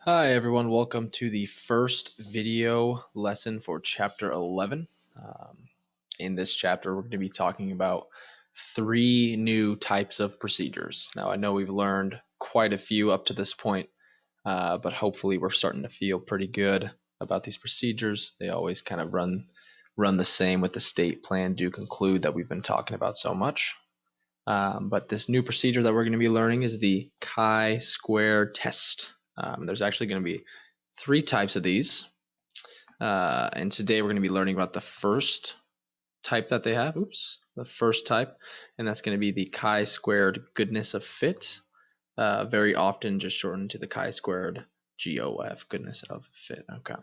Hi everyone, welcome to the first video lesson for chapter 11. In this chapter, we're going to be talking about three new types of procedures. Now, I know we've learned quite a few up to this point, but hopefully we're starting to feel pretty good about these procedures. They always kind of run the same with the state plan do conclude that we've been talking about so much. But this new procedure that we're going to be learning is the chi-square test. There's actually going to be three types of these. And today we're going to be learning about the first type that they have. The first type. And that's going to be the chi-squared goodness of fit. Very often just shortened to the chi-squared GOF, goodness of fit. Okay.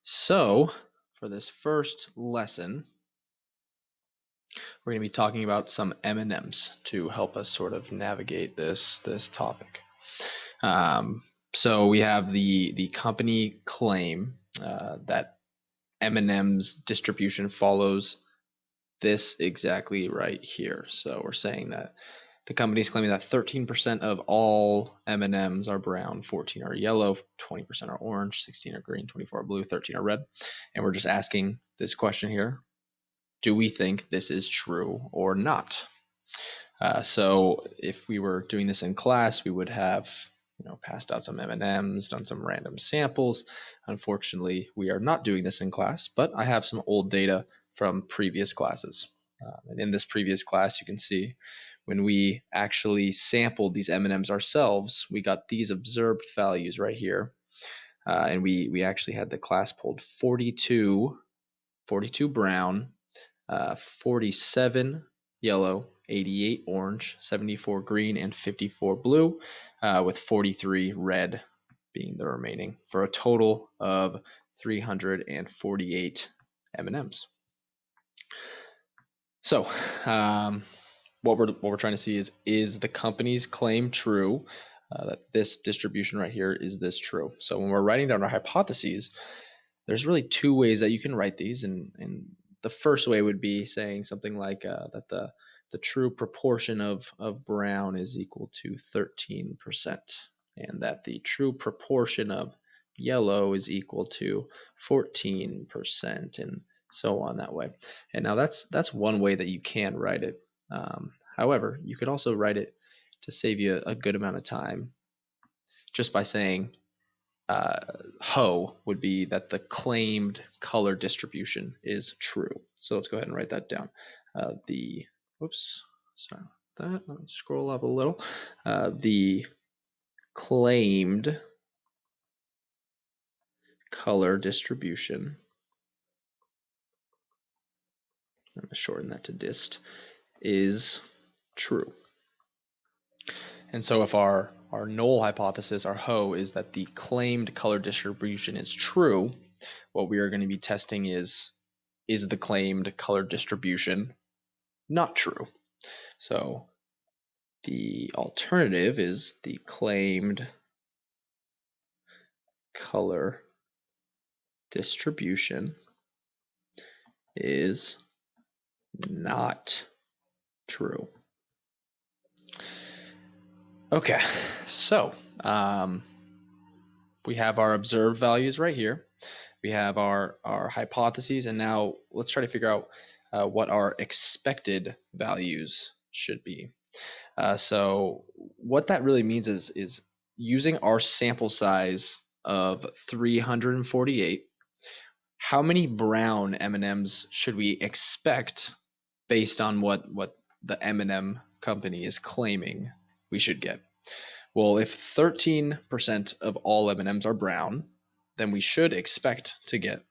So for this first lesson, we're going to be talking about some M&Ms to help us sort of navigate this topic. So we have the company claim that M&M's distribution follows this exactly right here. So we're saying that the company's claiming that 13% of all M&Ms are brown, 14 are yellow, 20% are orange, 16 are green, 24 are blue, 13 are red. And we're just asking this question here. Do we think this is true or not? So if we were doing this in class, we would have passed out some M&Ms, done some random samples. Unfortunately, we are not doing this in class, but I have some old data from previous classes. And in this previous class, you can see when we actually sampled these M&Ms ourselves, we got these observed values right here. And we actually had the class pulled 42 brown, 47 yellow, 88 orange, 74 green, and 54 blue, with 43 red being the remaining, for a total of 348 M&Ms. So what we're trying to see is the company's claim true, that this distribution right here, is this true? So when we're writing down our hypotheses, there's really two ways that you can write these, and the first way would be saying something like that the true proportion of brown is equal to 13%, and that the true proportion of yellow is equal to 14%, and so on that way. And now that's one way that you can write it. However, you could also write it to save you a good amount of time just by saying HO would be that the claimed color distribution is true. So let's go ahead and write that down. Sorry about that. Let's scroll up a little. The claimed color distribution, I'm going to shorten that to dist, is true. And so if our null hypothesis, our HO, is that the claimed color distribution is true, what we are going to be testing is the claimed color distribution not true? So the alternative is the claimed color distribution is not true. Okay, so we have our observed values right here. We have our hypotheses, and now let's try to figure out what our expected values should be. So what that really means is using our sample size of 348, how many brown M&Ms should we expect based on what the M&M company is claiming we should get? Well, if 13% of all M&Ms are brown, then we should expect to get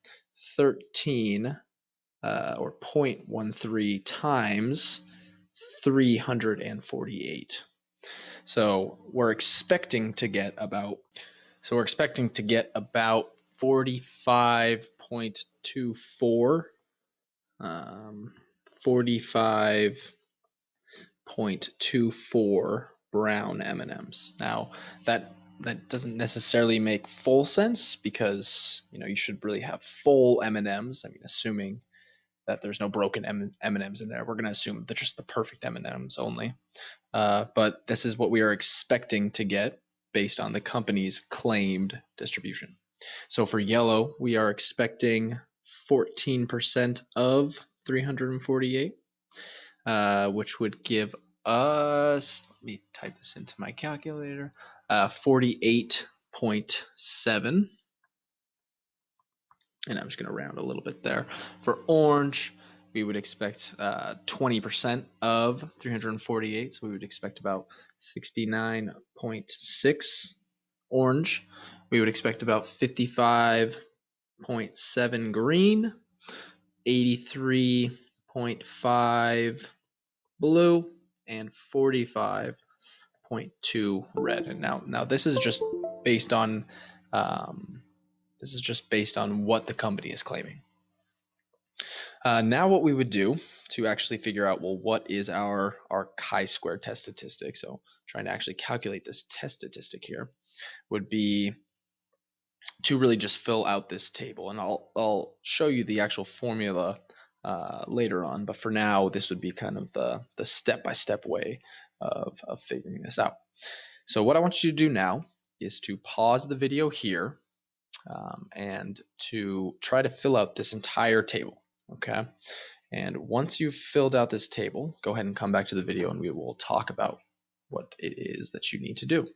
13 or 0.13 times 348. So we're expecting to get about 45.24 45.24 brown M&Ms. Now that doesn't necessarily make full sense, because you should really have full M&Ms. I mean, assuming that there's no broken M&Ms in there, we're going to assume that just the perfect M&Ms only. But this is what we are expecting to get. based on the company's claimed distribution. So for yellow, we are expecting 14% of 348, which would give us, let me type this into my calculator, 48.7. And I'm just going to round a little bit there. For orange, we would expect 20% of 348, so we would expect about 69.6 orange. We would expect about 55.7 green, 83.5 blue, and 45.2 red. And now this is just based on what the company is claiming. Now what we would do to actually figure out, well, what is our chi-square test statistic? So trying to actually calculate this test statistic here would be to really just fill out this table. And I'll show you the actual formula later on. But for now, this would be kind of the step-by-step way of figuring this out. So what I want you to do now is to pause the video here and to try to fill out this entire table, okay? And once you've filled out this table, go ahead and come back to the video and we will talk about what it is that you need to do.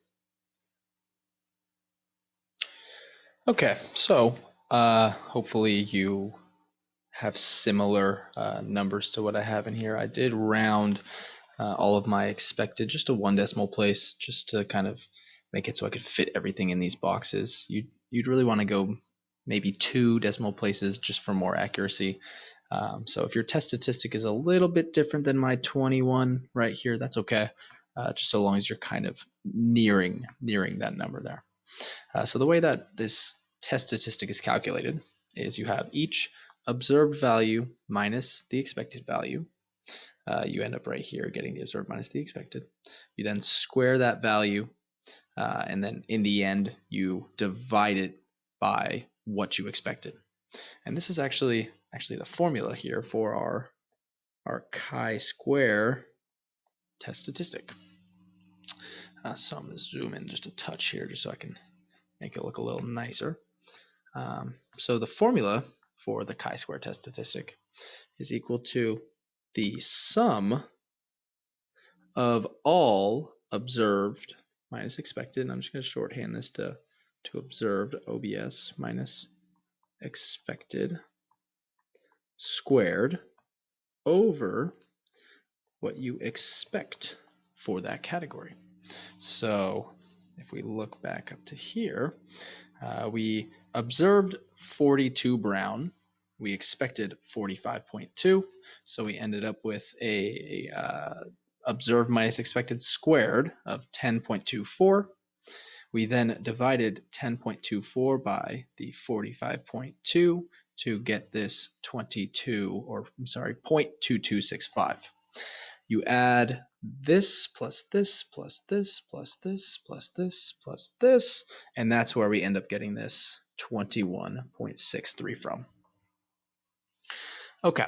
Okay, so hopefully you have similar numbers to what I have in here. I did round all of my expected just to 1 decimal place, just to kind of make it so I could fit everything in these boxes. You'd really want to go maybe 2 decimal places just for more accuracy. So if your test statistic is a little bit different than my 21 right here, that's okay, just so long as you're kind of nearing that number there. So the way that this test statistic is calculated is you have each observed value minus the expected value. You end up right here getting the observed minus the expected. You then square that value, and then in the end, you divide it by what you expected. And this is actually the formula here for our chi-square test statistic. So I'm going to zoom in just a touch here just so I can make it look a little nicer. So the formula for the chi-square test statistic is equal to the sum of all observed minus expected, and I'm just going to shorthand this to observed, OBS, minus expected squared over what you expect for that category. So if we look back up to here, we observed 42 brown. We expected 45.2, so we ended up with a observed minus expected squared of 10.24. We then divided 10.24 by the 45.2 to get this 0.2265. You add this plus this plus this plus this plus this plus this, and that's where we end up getting this 21.63 from. Okay.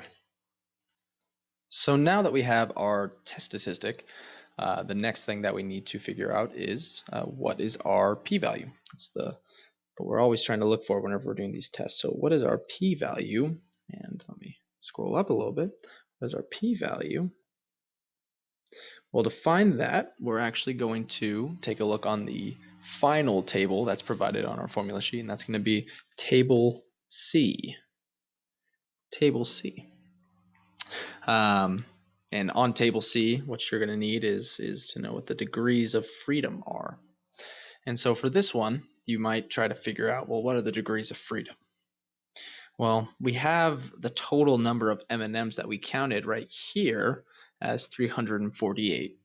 So now that we have our test statistic, the next thing that we need to figure out is what is our p-value. That's what we're always trying to look for whenever we're doing these tests. So what is our p-value? And let me scroll up a little bit. What is our p-value? Well, to find that, we're actually going to take a look on the final table that's provided on our formula sheet, and that's going to be table C. Table C. And on table C, what you're going to need is to know what the degrees of freedom are. And so for this one, you might try to figure out, well, what are the degrees of freedom? Well, we have the total number of M&Ms that we counted right here as 348.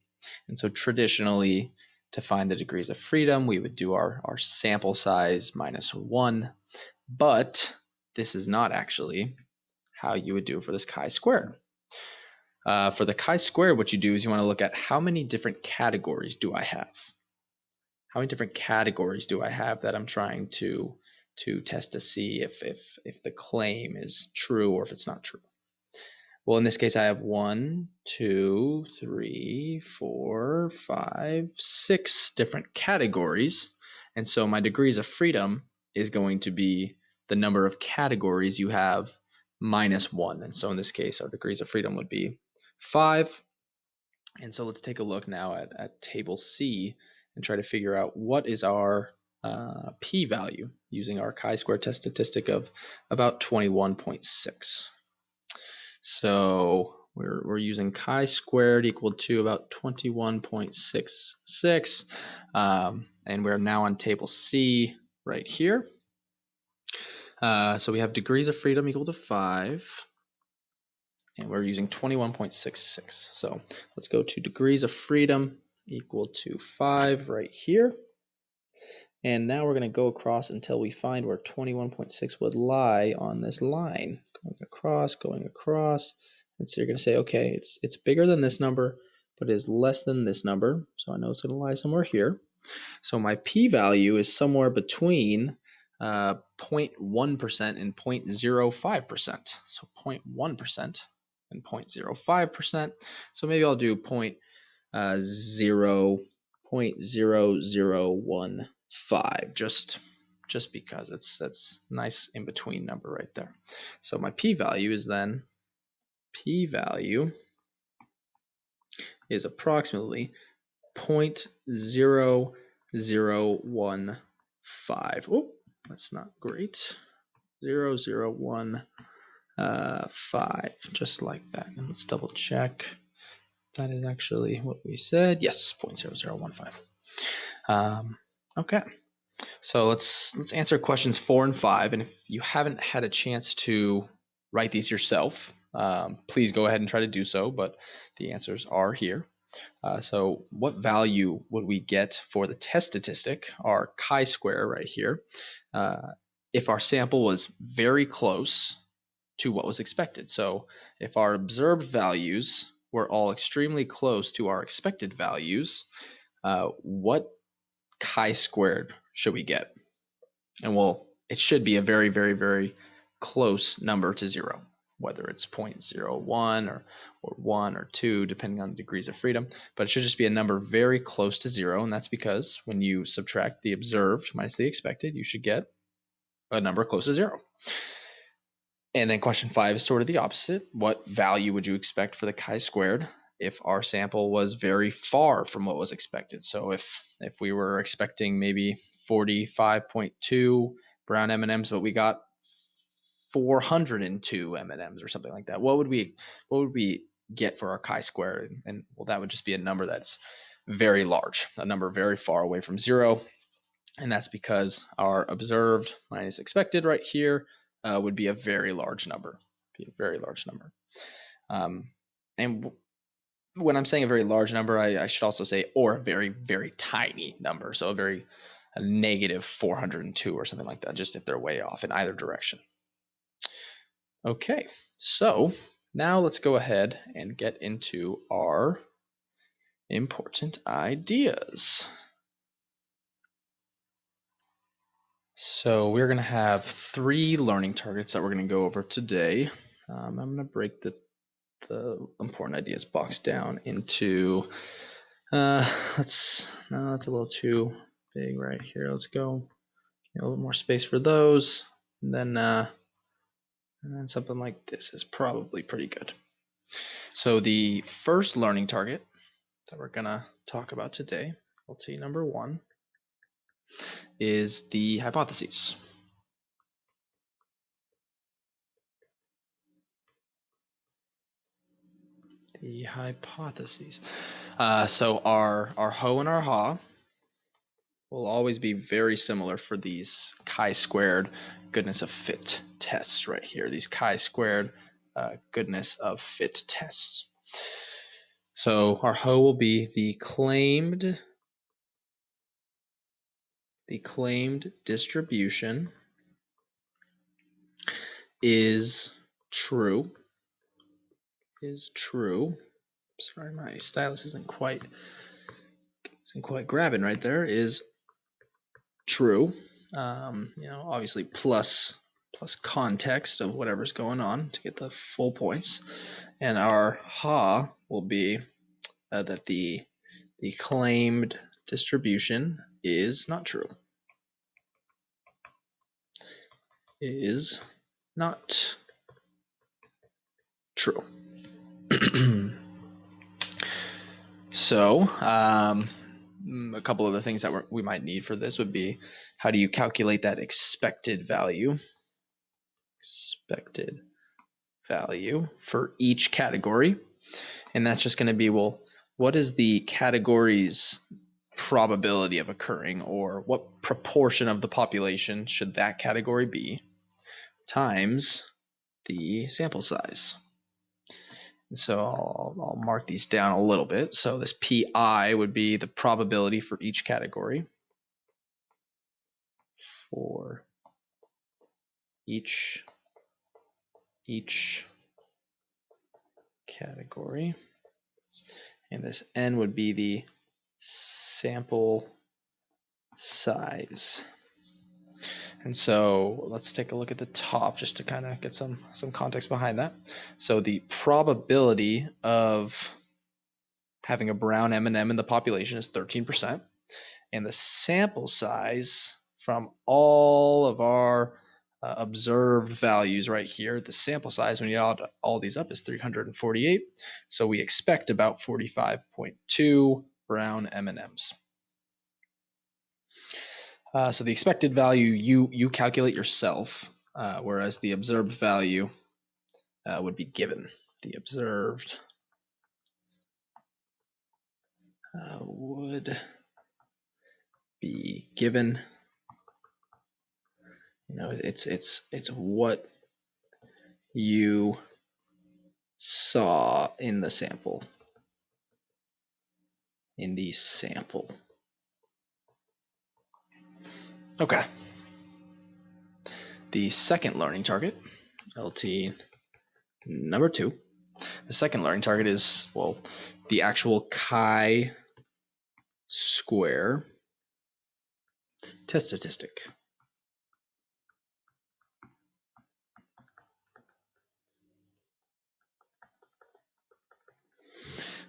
And so traditionally, to find the degrees of freedom, we would do our sample size minus 1. But this is not actually how you would do it for this chi-square. For the chi-square, what you do is you want to look at how many different categories do I have? How many different categories do I have that I'm trying to test to see if the claim is true or if it's not true? Well, in this case, I have 1, 2, 3, 4, 5, 6 different categories. And so my degrees of freedom is going to be the number of categories you have minus 1. And so in this case, our degrees of freedom would be 5. And so let's take a look now at table C and try to figure out what is our p-value using our chi-square test statistic of about 21.6. So we're using chi-squared equal to about 21.66, and we're now on table C right here. So we have degrees of freedom equal to 5, and we're using 21.66. So let's go to degrees of freedom equal to 5 right here. And now we're going to go across until we find where 21.6 would lie on this line. Going across. And so you're going to say, okay, it's bigger than this number, but it is less than this number. So I know it's going to lie somewhere here. So my p-value is somewhere between 0.1% and 0.05%. So 0.1% and 0.05%. So maybe I'll do 0.0015, just because that's a nice in between number right there. So my p-value is then approximately 0.0015. Oh, that's not great. 0.0015, just like that. And let's double check. That is actually what we said. Yes, 0.0015. Okay. So let's answer questions 4 and 5. And if you haven't had a chance to write these yourself, please go ahead and try to do so. But the answers are here. So what value would we get for the test statistic, our chi-square right here, if our sample was very close to what was expected? So if our observed values were all extremely close to our expected values, what chi-squared should we get? And it should be a very, very, very close number to 0, whether it's 0.01 or 1 or 2, depending on the degrees of freedom. But it should just be a number very close to 0, and that's because when you subtract the observed minus the expected, you should get a number close to 0. And then question 5 is sort of the opposite. What value would you expect for the chi-squared if our sample was very far from what was expected? So if we were expecting maybe 45.2 brown M&Ms, but we got 402 M&Ms or something like that, what would we get for our chi-square? And well, that would just be a number that's very large, a number very far away from 0. And that's because our observed minus expected right here would be a very large number. And when I'm saying a very large number, I should also say, or a very, very tiny number. So a negative 402 or something like that, just if they're way off in either direction. Okay, so now let's go ahead and get into our important ideas. So we're going to have 3 learning targets that we're going to go over today. I'm going to break the important ideas box down into, that's a little too big right here. Let's go a little more space for those. And then something like this is probably pretty good. So the first learning target that we're going to talk about today, LT number 1, is the hypotheses. The hypotheses. So our ho and our ha will always be very similar for these chi-squared goodness of fit tests right here. These chi-squared goodness of fit tests. So our ho will be the claimed distribution is true. Sorry, my stylus isn't quite grabbing right there. Is true. Obviously plus context of whatever's going on to get the full points. And our ha will be that the claimed distribution is not true. Is not true. So, a couple of the things that we might need for this would be, how do you calculate that expected value? Expected value for each category. And that's just going to be, well, what is the category's probability of occurring, or what proportion of the population should that category be, times the sample size. And so I'll mark these down a little bit. So this PI would be the probability for each category. For each category. And this N would be the sample size. And so let's take a look at the top just to kind of get some context behind that. So the probability of having a brown M&M in the population is 13%. And the sample size from all of our observed values right here, the sample size when you add all these up is 348. So we expect about 45.2 brown M&Ms. So the expected value you calculate yourself, whereas the observed value would be given. The observed would be given. You know, it's what you saw in the sample. In the sample. Okay. The second learning target, LT number 2. The second learning target is, well, the actual chi-square test statistic.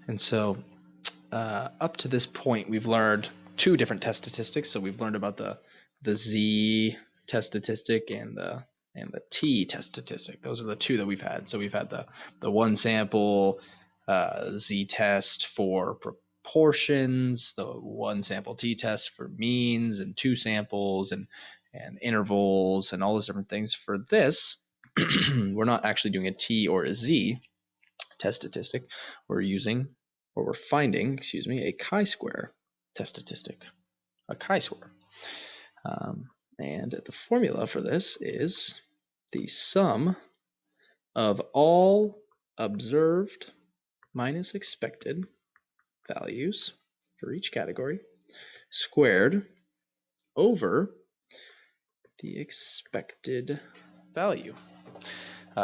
And so up to this point, we've learned 2 different test statistics. So we've learned about the Z test statistic and the T test statistic. Those are the 2 that we've had. So we've had the one sample Z test for proportions, the one sample T test for means, and 2 samples and intervals and all those different things. For this, we're not actually doing a T or a Z test statistic. We're finding, a chi-square test statistic, a chi-square. And the formula for this is the sum of all observed minus expected values for each category squared over the expected value.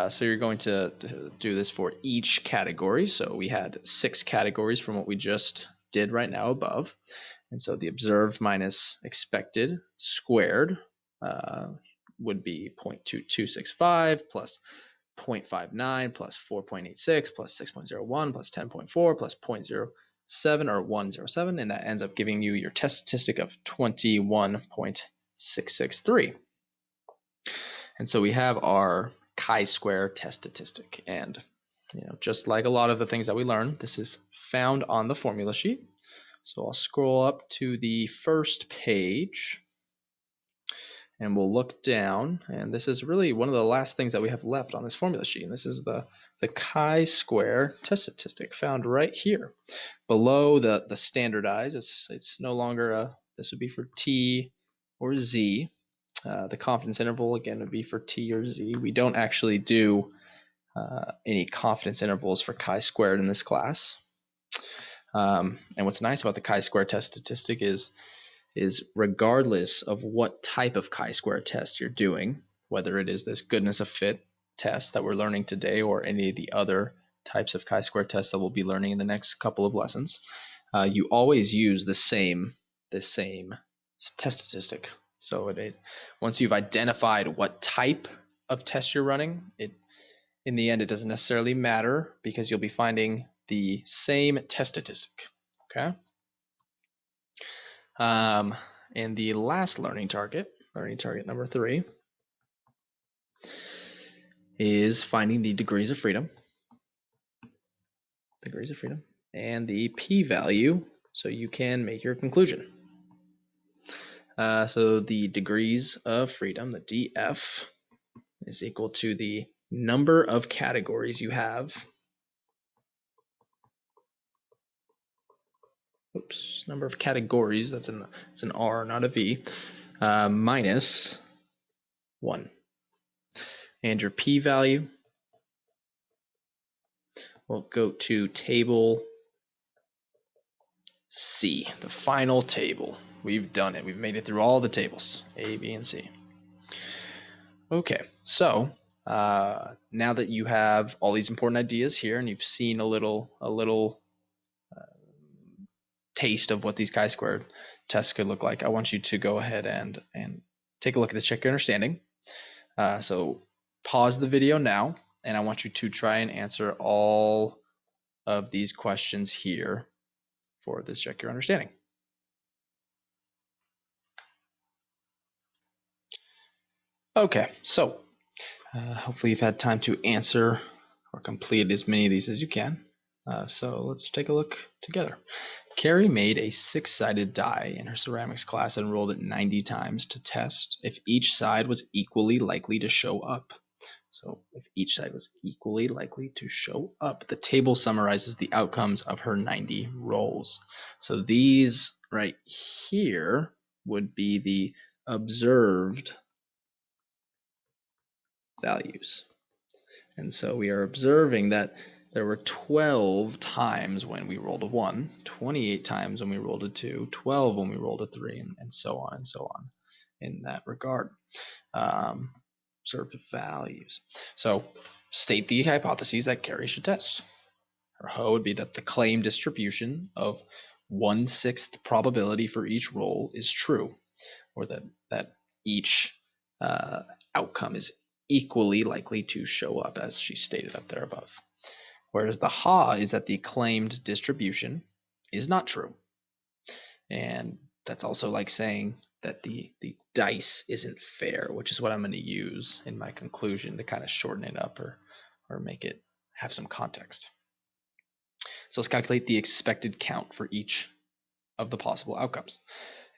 So you're going to do this for each category. So we had 6 categories from what we just did right now above. And so the observed minus expected squared would be 0.2265 plus 0.59 plus 4.86 plus 6.01 plus 10.4 plus 0.07 or 107. And that ends up giving you your test statistic of 21.663. And so we have our chi-square test statistic. And just like a lot of the things that we learned, this is found on the formula sheet. So I'll scroll up to the first page and we'll look down, and this is really one of the last things that we have left on this formula sheet. And this is the chi-square test statistic found right here below the standardized. It's no longer this would be for T or Z. The confidence interval again would be for T or Z. We don't actually do any confidence intervals for chi-squared in this class. And what's nice about the chi-square test statistic is regardless of what type of chi-square test you're doing, whether it is this goodness of fit test that we're learning today or any of the other types of chi-square tests that we'll be learning in the next couple of lessons, you always use the same test statistic. So once you've identified what type of test you're running, in the end, it doesn't necessarily matter because you'll be finding the same test statistic. Okay. And the last learning target number 3, is finding the degrees of freedom. And the p-value, so you can make your conclusion. So the degrees of freedom, the df, is equal to the number of categories you have. Oops, number of categories, it's an R, not a V, minus 1. And your p-value will go to table C, the final table. We've done it. We've made it through all the tables, A, B, and C. Okay, so now that you have all these important ideas here and you've seen a little taste of what these chi-squared tests could look like, I want you to go ahead and take a look at this, check your understanding. So pause the video now, and I want you to try and answer all of these questions here for this check your understanding. Okay, so hopefully you've had time to answer or complete as many of these as you can. So let's take a look together. Carrie made a 6-sided die in her ceramics class and rolled it 90 times to test if each side was equally likely to show up. So if each side was equally likely to show up, the table summarizes the outcomes of her 90 rolls. So these right here would be the observed values. And so we are observing that there were 12 times when we rolled a 1, 28 times when we rolled a 2, 12 when we rolled a 3, and so on and so on in that regard. Observed values. So state the hypotheses that Carrie should test. Her HO would be that the claim distribution of 1/6 probability for each roll is true, or that each outcome is equally likely to show up, as she stated up there above. Whereas the ha is that the claimed distribution is not true. And that's also like saying that the dice isn't fair, which is what I'm going to use in my conclusion to kind of shorten it up or make it have some context. So let's calculate the expected count for each of the possible outcomes.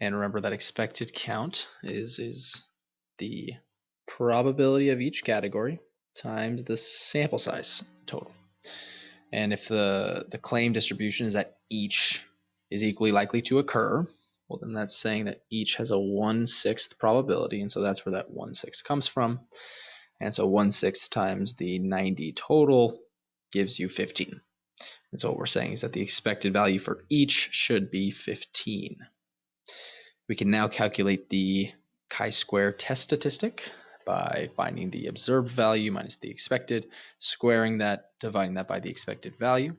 And remember that expected count is the probability of each category times the sample size total. And if the claim distribution is that each is equally likely to occur, well, then that's saying that each has a 1/6 probability, and so that's where that 1/6 comes from. And so 1/6 times the 90 total gives you 15. And so what we're saying is that the expected value for each should be 15. We can now calculate the chi-square test statistic by finding the observed value minus the expected, squaring that, dividing that by the expected value.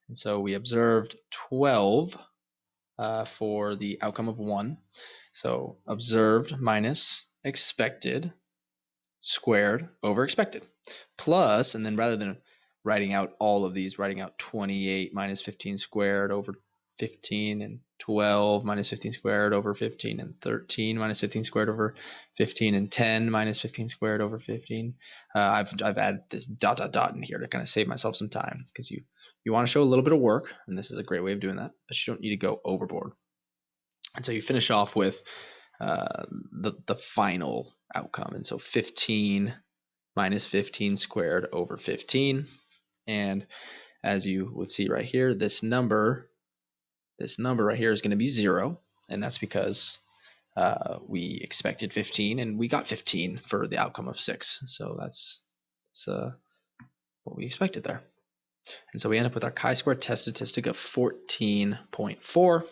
And so we observed 12 for the outcome of 1. So observed minus expected squared over expected, plus, and then rather than writing out all of these, writing out 28 minus 15 squared over 15, and 12 minus 15 squared over 15, and 13 minus 15 squared over 15, and 10 minus 15 squared over 15. I've added this ... in here to kind of save myself some time, because you want to show a little bit of work, and this is a great way of doing that, but you don't need to go overboard. And so you finish off with the final outcome, and so 15 minus 15 squared over 15, and as you would see right here, this number right here is going to be 0, and that's because we expected 15 and we got 15 for the outcome of 6, so that's what we expected there. And so we end up with our chi-square test statistic of 14.4,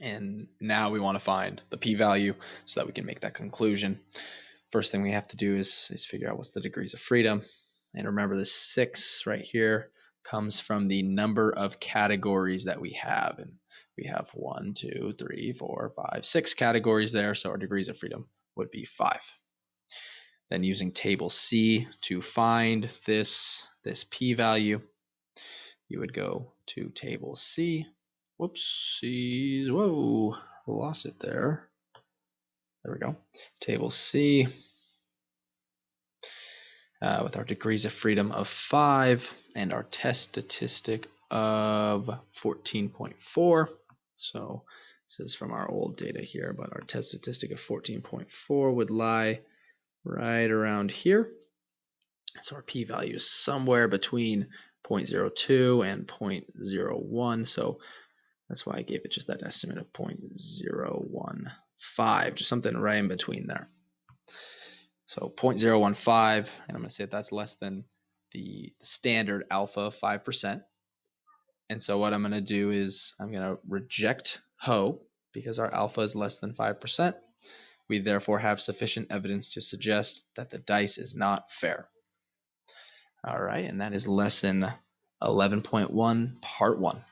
and now we want to find the p-value so that we can make that conclusion. First thing we have to do is figure out what's the degrees of freedom. And remember, the 6 right here comes from the number of categories that we have. And we have 1, 2, 3, 4, 5, 6 categories there. So our degrees of freedom would be 5. Then using table C to find this p-value, you would go to table C. Whoopsies, whoa, lost it there. There we go. Table C with our degrees of freedom of 5 and our test statistic of 14.4. So this is from our old data here, but our test statistic of 14.4 would lie right around here. So our p-value is somewhere between 0.02 and 0.01. So that's why I gave it just that estimate of 0.015, just something right in between there. So 0.015, and I'm going to say that's less than the standard alpha of 5%. And so what I'm going to do is I'm going to reject Ho because our alpha is less than 5%. We therefore have sufficient evidence to suggest that the dice is not fair. All right, and that is lesson 11.1, part 1.